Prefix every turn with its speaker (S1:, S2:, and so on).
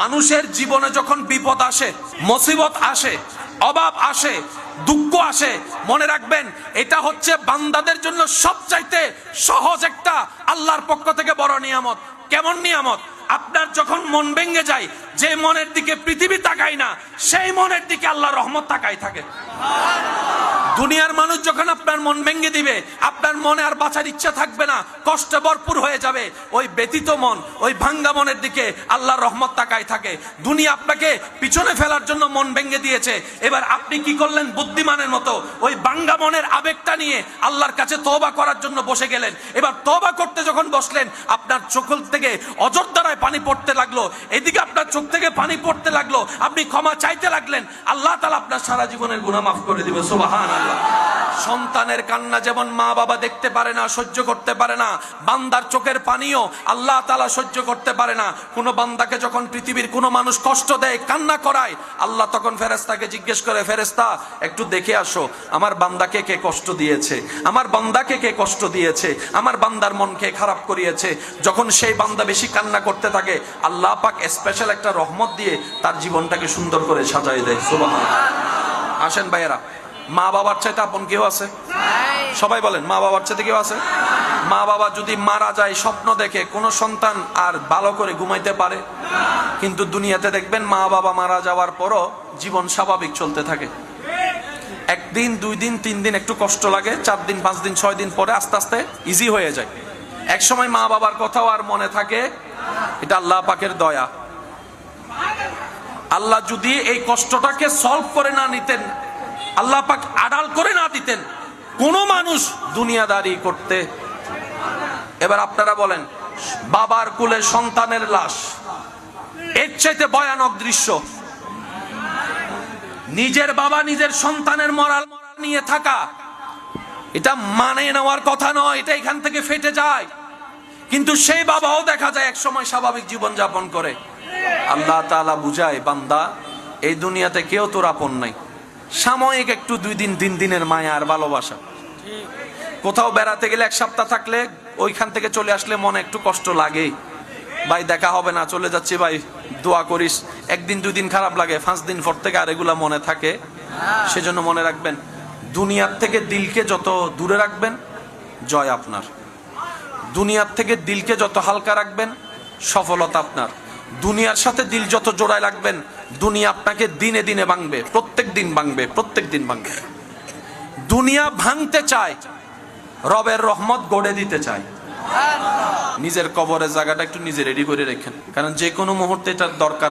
S1: মানুষের জীবনে যখন বিপদ আসে, মুসিবত আসে, অভাব আসে, দুঃখ আসে, মনে রাখবেন এটা হচ্ছে বান্দাদের জন্য সবচাইতে সহজ একটা আল্লাহর পক্ষ থেকে বড় নিয়ামত। কেমন নিয়ামত? আপনার যখন মন ভেঙে যায়, যে মনের দিকে পৃথিবী তাকায় না, সেই মনের দিকে আল্লাহর রহমত তাকাই থাকে। দুনিয়ার মানুষ যখন আপনার মন ভেঙে দিবে, আপনার মনে আর বাঁচার ইচ্ছা থাকবে না, কষ্টে ভরপুর হয়ে যাবে। ওই ব্যথিত মন, ওই ভাঙ্গা মনের দিকে আল্লাহর রহমত তাকাই থাকে। দুনিয়া আপনাকে পিছনে ফেলার জন্য মন ভেঙে দিয়েছে, এবার আপনি কি করলেন? বুদ্ধিমানের মতো ওই ভাঙ্গা মনের আবেগটা নিয়ে আল্লাহর কাছে তওবা করার জন্য বসে গেলেন। এবার তওবা করতে যখন বসলেন, আপনার চোখ থেকে অজরধারায় পানি পড়তে লাগলো, এদিকে আপনার চোখ থেকে পানি পড়তে লাগলো, আপনি ক্ষমা চাইতে লাগলেন, আল্লাহ তাআলা আপনার সারা জীবনের গুনাহ মাফ করে দিবে। সুবহানাল্লাহ। সন্তানের কান্না যেমন মা বাবা দেখতে পারে না, সহ্য করতে পারে না, বান্দার চোখের পানিও আল্লাহ তাআলা সহ্য করতে পারে না। কোন বান্দাকে যখন পৃথিবীর কোন মানুষ কষ্ট দেয়, কান্না করায়, আল্লাহ তখন ফেরেশতাকে জিজ্ঞেস করে, ফেরেশতা একটু দেখে আসো আমার বান্দাকে কে কষ্ট দিয়েছে, আমার বান্দাকে কে কষ্ট দিয়েছে, আমার বান্দার মন কে খারাপ করিয়েছে। যখন সেই বান্দা বেশি কান্না করতে থাকে, আল্লাহ পাক স্পেশাল একটা রহমত দিয়ে তার জীবনটাকে সুন্দর করে সাজায় দেয়। সুবহানাল্লাহ। আসেন ভাইয়েরা, মা বাবার চাইতে আপন কেউ আছে? সবাই বলেন, মা বাবার চাইতে কেউ আছে? মা বাবা যদি মারা যায়, স্বপ্ন দেখে কোন সন্তান আর ভালো করে ঘুমাইতে পারে? কিন্তু দুনিয়াতে দেখবেন মা বাবা মারা যাওয়ার পরও জীবন স্বাভাবিক চলতে থাকে। একদিন, 2 দিন, 3 দিন একটু কষ্ট লাগে, 4 দিন, 5 দিন, 6 দিন পরে আস্তে আস্তে ইজি হয়ে যায়। এক সময় মা বাবার কথাও আর মনে থাকে। এটা আল্লাহ পাকের দয়া। আল্লাহ যদি এই কষ্টটাকে সলভ করে না নিতেন, আল্লাহ পাক আড়াল করে না দিতেন, কোন মানুষ দুনিয়াদারি করতে। এবার আপনারা বলেন, বাবার কোলে সন্তানের লাশ, এর চাইতে ভয়ানক দৃশ্য। নিজের বাবা নিজের সন্তানের মরাল নিয়ে থাকা, এটা মানে নেওয়ার কথা নয়, এটা এখান থেকে ফেটে যায়। কিন্তু সেই বাবাও দেখা যায় এক সময় স্বাভাবিক জীবন যাপন করে। আল্লাহ তাআলা বুঝায়, বান্দা এই দুনিয়াতে কেউ তোর আপন নাই, সাময়িক একটু 2 দিন 3 দিনের মায়া আর ভালোবাসা। কোথাও বেড়াতে গেলে 1 সপ্তাহ থাকলে, ওইখান থেকে চলে আসলে মনে একটু কষ্ট লাগে, ভাই দেখা হবে না, চলে যাচ্ছি ভাই, দোয়া করিস। 1 দিন 2 দিন খারাপ লাগে, 5 দিন পর থেকে আর এগুলা মনে থাকে। সেজন্য মনে রাখবেন, দুনিয়ার থেকে দিলকে যত দূরে রাখবেন, জয় আপনার। দুনিয়ার থেকে দিলকে যত হালকা রাখবেন, সফলতা আপনার। দুনিয়ার সাথে দিল যত জোড়ায় রাখবেন, দুনিয়া আপনাকে দিনে দিনে ভাঙবে, প্রত্যেক দিন ভাঙবে, প্রত্যেক দিন ভাঙবে। দুনিয়া ভাঙতে চায়, রবের রহমত গড়ে দিতে চায়। নিজের কবরের জায়গাটা একটু নিজে রেডি করে রাখেন, কারণ যে কোনো মুহূর্তে এটার দরকার।